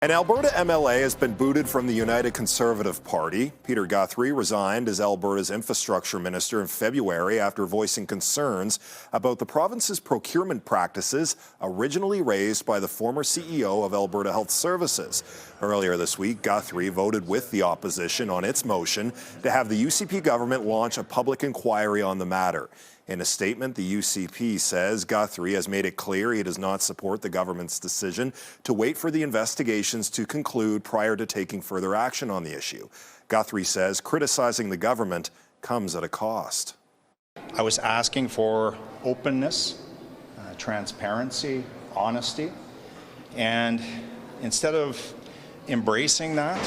An Alberta MLA has been booted from the United Conservative Party. Peter Guthrie resigned as Alberta's infrastructure minister in February after voicing concerns about the province's procurement practices originally raised by the former CEO of Alberta Health Services. Earlier this week, Guthrie voted with the opposition on its motion to have the UCP government launch a public inquiry on the matter. In a statement, the UCP says Guthrie has made it clear he does not support the government's decision to wait for the investigations to conclude prior to taking further action on the issue. Guthrie says criticizing the government comes at a cost. I was asking for openness, transparency, honesty, and instead of embracing that,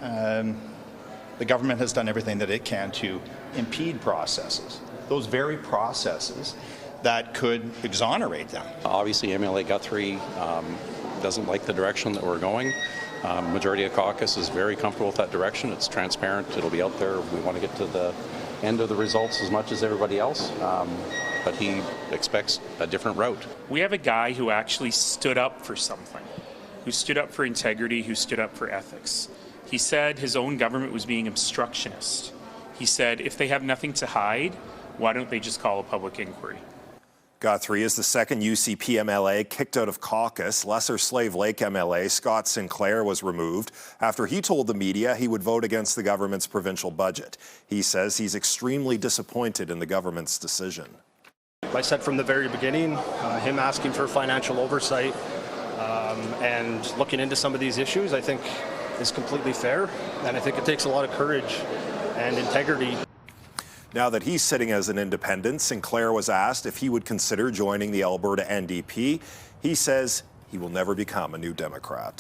the government has done everything that it can to impede processes. Those very processes that could exonerate them. Obviously, MLA Guthrie doesn't like the direction that we're going. Majority of caucus is very comfortable with that direction. It's transparent. It'll be out there. We want to get to the end of the results as much as everybody else, but he expects a different route. We have a guy who actually stood up for something, who stood up for integrity, who stood up for ethics. He said his own government was being obstructionist. He said if they have nothing to hide, why don't they just call a public inquiry? Guthrie is the second UCP MLA kicked out of caucus. Lesser Slave Lake MLA Scott Sinclair was removed after he told the media he would vote against the government's provincial budget. He says he's extremely disappointed in the government's decision. I said from the very beginning, him asking for financial oversight and looking into some of these issues, I think is completely fair, and I think it takes a lot of courage and integrity. Now that he's sitting as an independent, Sinclair was asked if he would consider joining the Alberta NDP. He says he will never become a New Democrat.